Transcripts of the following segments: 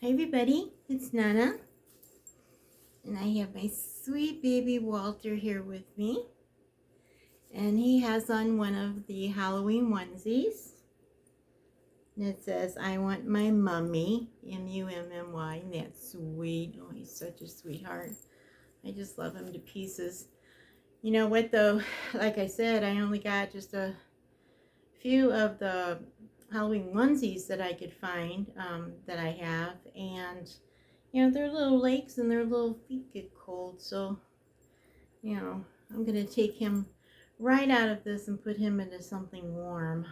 Hi everybody, it's Nana, and I have my sweet baby Walter here with me, and he has on one of the Halloween onesies, and it says, I want my mummy, M-U-M-M-Y, and that's sweet. Oh, he's such a sweetheart. I just love him to pieces. You know what though, like I said, I only got just a few of the Halloween onesies that I could find that I have, and you know, their little legs and their little feet get cold, so, you know, I'm going to take him right out of this and put him into something warm.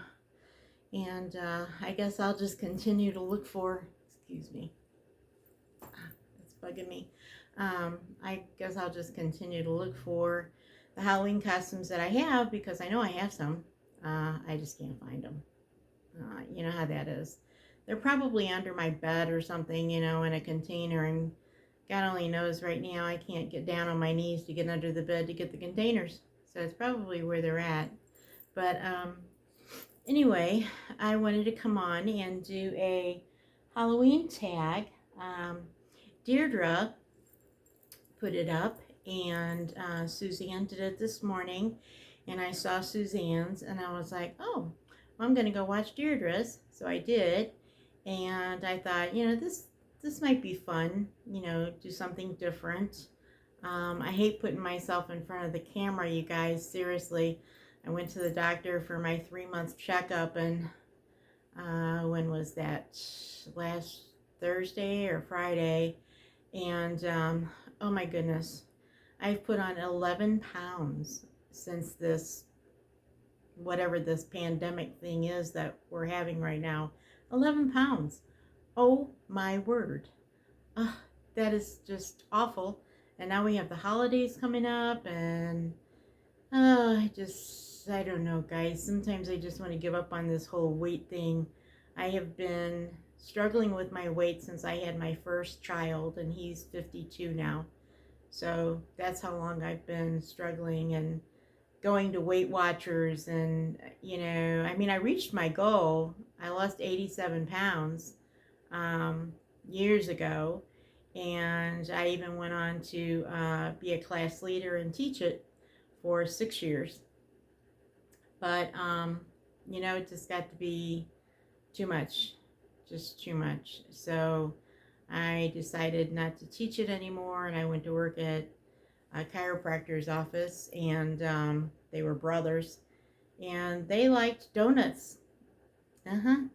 And I guess I'll just continue to look for, excuse me, it's bugging me. I guess I'll just continue to look for the Halloween costumes that I have, because I know I have some. I just can't find them. You know how that is. They're probably under my bed or something, you know, in a container, and God only knows right now I can't get down on my knees to get under the bed to get the containers. So it's probably where they're at. But anyway, I wanted to come on and do a Halloween tag. Deirdre put it up, and Suzanne did it this morning. And I saw Suzanne's, and I was like, oh, well, I'm going to go watch Deirdre's. So I did. And I thought, you know, this might be fun, you know, do something different. I hate putting myself in front of the camera, you guys. Seriously, I went to the doctor for my 3-month checkup, and when was that? Last Thursday or Friday. And oh my goodness, I've put on 11 pounds since this, whatever this pandemic thing is that we're having right now. 11 pounds. Oh my word. That is just awful. And now we have the holidays coming up, and I don't know, guys. Sometimes I just want to give up on this whole weight thing. I have been struggling with my weight since I had my first child, and he's 52 now. So that's how long I've been struggling and going to Weight Watchers. And, you know, I mean, I reached my goal. I lost 87 pounds years ago. And I even went on to be a class leader and teach it for 6 years. But, you know, it just got to be too much, just too much. So I decided not to teach it anymore, and I went to work at a chiropractor's office, and they were brothers, and they liked donuts.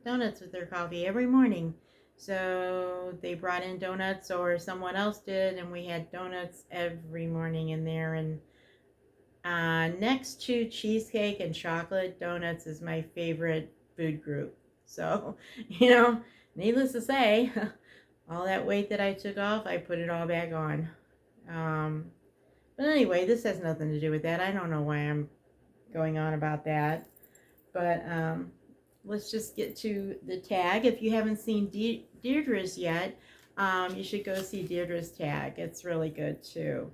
Donuts with their coffee every morning. So they brought in donuts, or someone else did, and we had donuts every morning in there. And next to cheesecake and chocolate, donuts is my favorite food group. So, you know, needless to say, all that weight that I took off, I put it all back on. But anyway, this has nothing to do with that. I don't know why I'm going on about that. But let's just get to the tag. If you haven't seen Deirdre's yet, you should go see Deirdre's tag. It's really good too.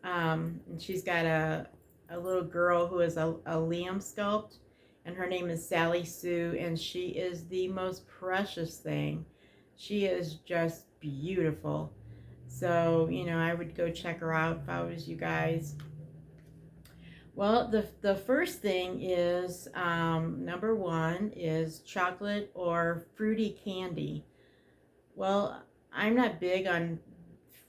And she's got a little girl who is a Liam sculpt, and her name is Sally Sue, and she is the most precious thing. She is just beautiful. So, you know, I would go check her out if I was you guys. Well, the first thing is, number one is chocolate or fruity candy. Well, I'm not big on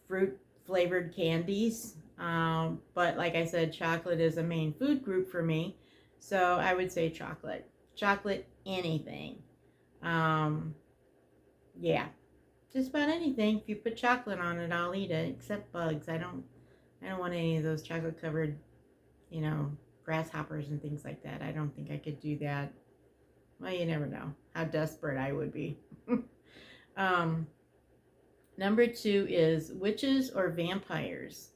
fruit flavored candies, but like I said, chocolate is a main food group for me. So I would say chocolate. Chocolate, anything. Yeah, just about anything. If you put chocolate on it, I'll eat it, except bugs. I don't want any of those chocolate covered, you know, grasshoppers and things like that. I don't think I could do that. Well, you never know how desperate I would be. Number two is witches or vampires.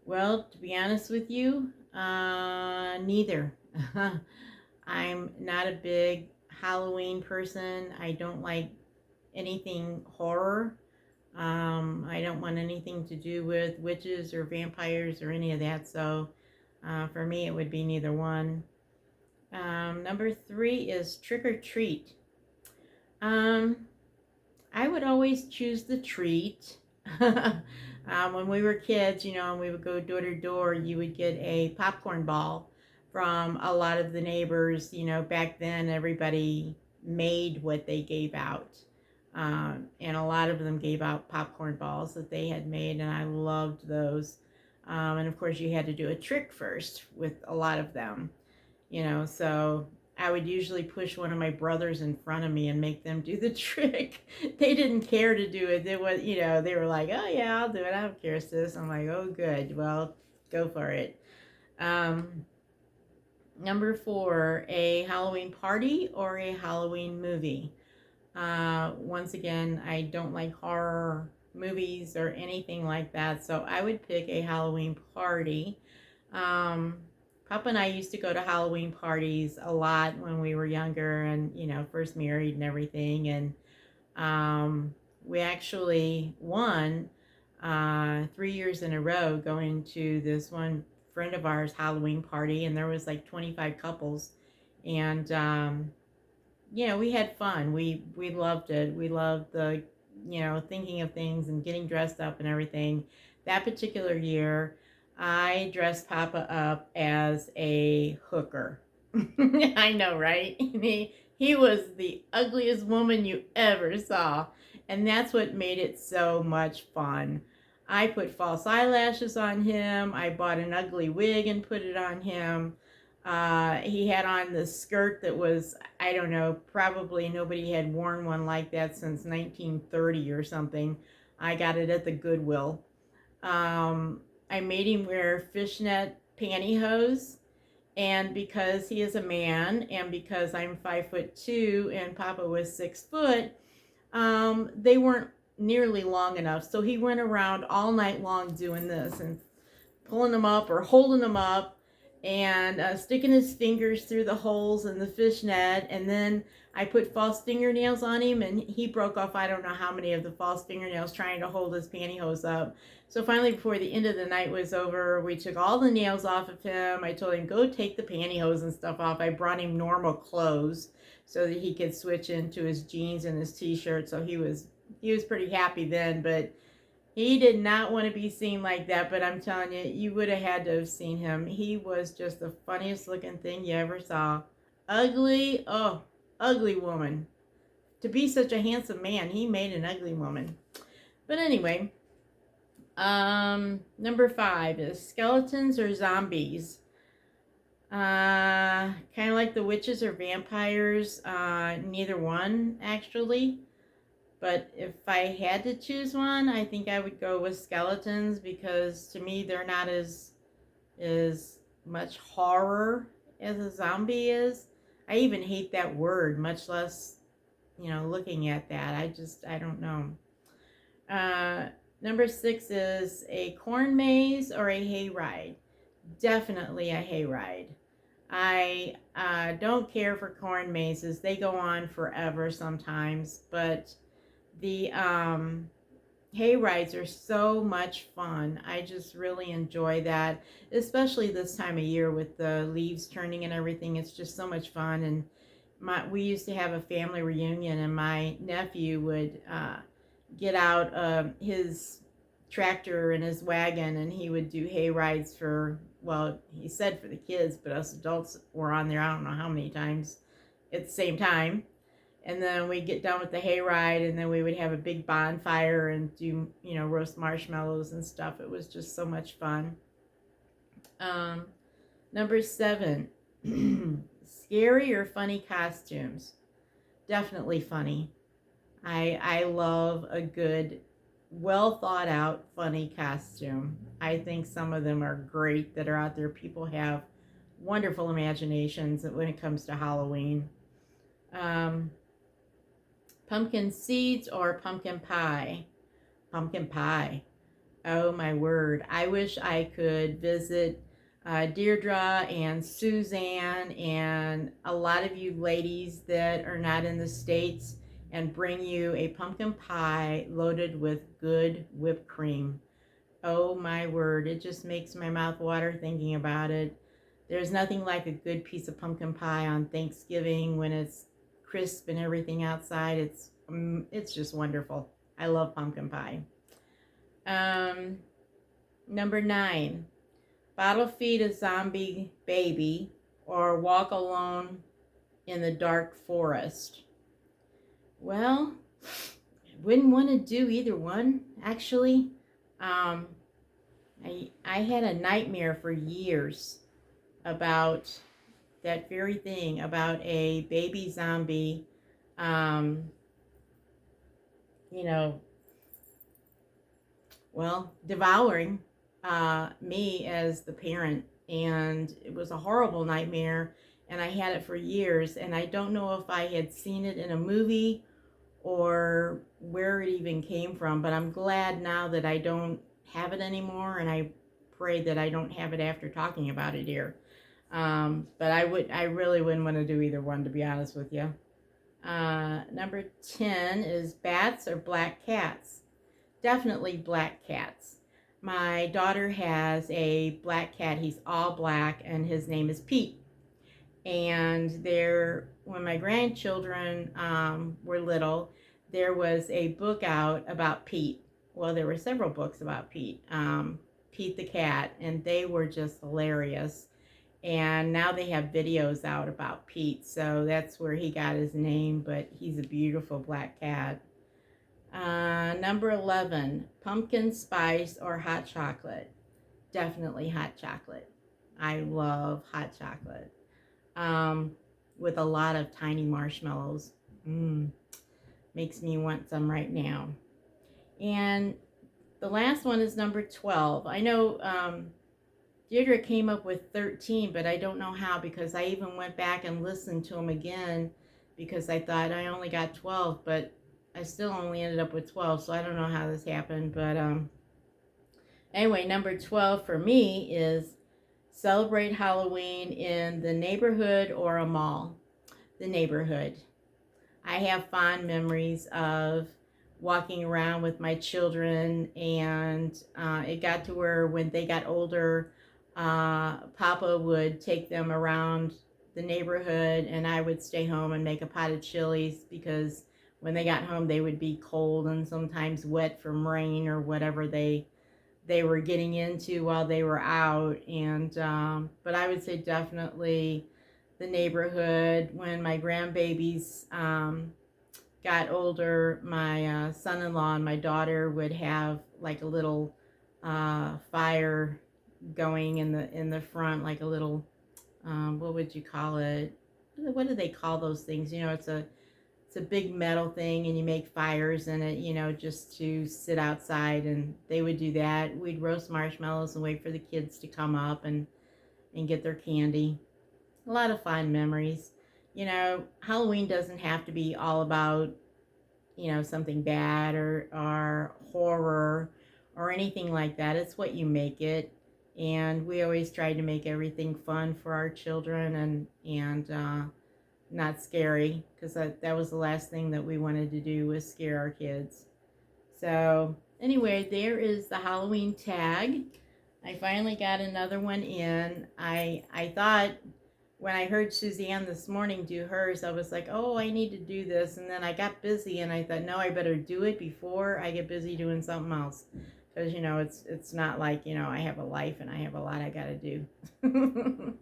Well, to be honest with you, neither. I'm not a big Halloween person. I don't like anything horror. I don't want anything to do with witches or vampires or any of that. So for me, it would be neither one. Number three is trick or treat. I I would always choose the treat. When we were kids, and we would go door to door, you would get a popcorn ball from a lot of the neighbors. Back then everybody made what they gave out. And a lot of them gave out popcorn balls that they had made, and I loved those. And of course, you had to do a trick first with a lot of them, so I would usually push one of my brothers in front of me and make them do the trick. They didn't care to do it. They were like, oh yeah, I'll do it. I don't care, sis. I'm like, oh good. Well, go for it. Number 4, a Halloween party or a Halloween movie. Once again, I don't like horror movies or anything like that, so I would pick a Halloween party. Papa and I used to go to Halloween parties a lot when we were younger and, first married and everything. And we actually won 3 years in a row going to this one friend of ours Halloween party, and there was like 25 couples. And we had fun. We loved it. We loved the thinking of things and getting dressed up and everything. That particular year, I dressed Papa up as a hooker. I know, right? He was the ugliest woman you ever saw, and that's what made it so much fun. I put false eyelashes on him. I bought an ugly wig and put it on him. He had on this skirt that was, I don't know, probably nobody had worn one like that since 1930 or something. I got it at the Goodwill. I made him wear fishnet pantyhose, and because he is a man and because I'm 5'2" and Papa was 6 foot, they weren't nearly long enough. So he went around all night long doing this and pulling them up or holding them up and sticking his fingers through the holes in the fishnet. And then I put false fingernails on him, and he broke off I don't know how many of the false fingernails trying to hold his pantyhose up. So finally, before the end of the night was over, we took all the nails off of him. I told him, go take the pantyhose and stuff off. I brought him normal clothes so that he could switch into his jeans and his t-shirt. So he was pretty happy then, but he did not want to be seen like that. But I'm telling you, you would have had to have seen him. He was just the funniest looking thing you ever saw. Ugly, oh, ugly woman. To be such a handsome man, he made an ugly woman. But anyway, number 5 is skeletons or zombies. Kind of like the witches or vampires. Neither one, actually. But if I had to choose one, I think I would go with skeletons, because to me they're not as much horror as a zombie is. I even hate that word, much less, looking at that. I don't know. Number 6 is a corn maze or a hayride. Definitely a hayride. I don't care for corn mazes. They go on forever sometimes, but the hay rides are so much fun. I just really enjoy that, especially this time of year with the leaves turning and everything. It's just so much fun. And we used to have a family reunion, and my nephew would get out his tractor and his wagon, and he would do hay rides for, well, he said for the kids, but us adults were on there I don't know how many times at the same time. And then we'd get done with the hayride, and then we would have a big bonfire and do, roast marshmallows and stuff. It was just so much fun. Number 7, scary or funny costumes. Definitely funny. I love a good, well thought out, funny costume. I think some of them are great that are out there. People have wonderful imaginations when it comes to Halloween. Pumpkin seeds or pumpkin pie? Pumpkin pie. Oh my word. I wish I could visit Deirdre and Suzanne and a lot of you ladies that are not in the States and bring you a pumpkin pie loaded with good whipped cream. Oh my word. It just makes my mouth water thinking about it. There's nothing like a good piece of pumpkin pie on Thanksgiving when it's crisp and everything outside. It's just wonderful. I love pumpkin pie. Um, Number 9, bottle feed a zombie baby or walk alone in the dark forest. Well, I wouldn't want to do either one, actually. Um, I had a nightmare for years about that very thing, about a baby zombie, um, you know, well, devouring me as the parent. And it was a horrible nightmare. And I had it for years. And I don't know if I had seen it in a movie or where it even came from. But I'm glad now that I don't have it anymore. And I pray that I don't have it after talking about it here. But I really wouldn't want to do either one, to be honest with you. Number 10 is bats or black cats. Definitely black cats. My daughter has a black cat. He's all black, and his name is Pete. And when my grandchildren were little, there was a book out about Pete. Well, there were several books about Pete. Pete the cat, and they were just hilarious. And now they have videos out about Pete, so that's where he got his name, but he's a beautiful black cat. Number 11, pumpkin spice or hot chocolate. Definitely hot chocolate. I love hot chocolate. With a lot of tiny marshmallows. Makes me want some right now. And the last one is number 12. I know Deirdre came up with 13, but I don't know how, because I even went back and listened to them again because I thought I only got 12, but I still only ended up with 12, so I don't know how this happened. But anyway, number 12 for me is celebrate Halloween in the neighborhood or a mall. The neighborhood. I have fond memories of walking around with my children, and it got to where when they got older, Papa would take them around the neighborhood, and I would stay home and make a pot of chilies, because when they got home they would be cold and sometimes wet from rain or whatever they were getting into while they were out. And but I would say definitely the neighborhood. When my grandbabies got older, my son-in-law and my daughter would have like a little fire going in the front, like a little what would you call it? What do they call those things? You know, it's a big metal thing, and you make fires in it, you know, just to sit outside. And they would do that. We'd roast marshmallows and wait for the kids to come up and get their candy. A lot of fun memories. You know, Halloween doesn't have to be all about, you know, something bad or horror or anything like that. It's what you make it. And we always try to make everything fun for our children and not scary, because that was the last thing that we wanted to do, was scare our kids. So anyway, there is the Halloween tag. I finally got another one in. I thought when I heard Suzanne this morning do hers, I was like, oh, I need to do this. And then I got busy and I thought, no, I better do it before I get busy doing something else. Because, you know, it's not like, you know, I have a life and I have a lot I got to do.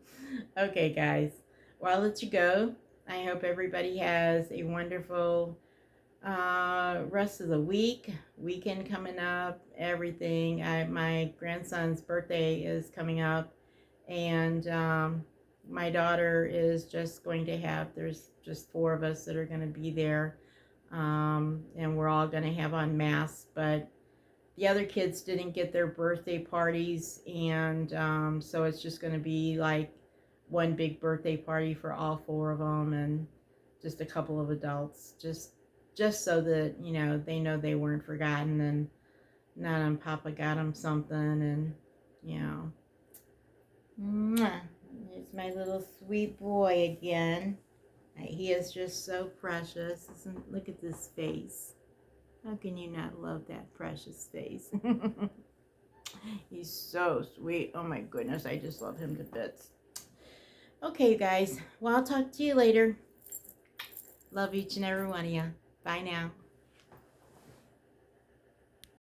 Okay, guys. Well, I'll let you go. I hope everybody has a wonderful rest of the weekend coming up, everything. My grandson's birthday is coming up, and my daughter is just going to have, there's just 4 of us that are going to be there, and we're all going to have on masks, but the other kids didn't get their birthday parties, and so it's just going to be like one big birthday party for all 4 of them, and just a couple of adults, just so that, you know, they know they weren't forgotten, and Nana and Papa got them something. And, you know, mwah, here's my little sweet boy again. He is just so precious. Look at this face. How can you not love that precious face? He's so sweet. Oh my goodness, I just love him to bits. Okay, guys. Well, I'll talk to you later. Love each and every one of you. Bye now.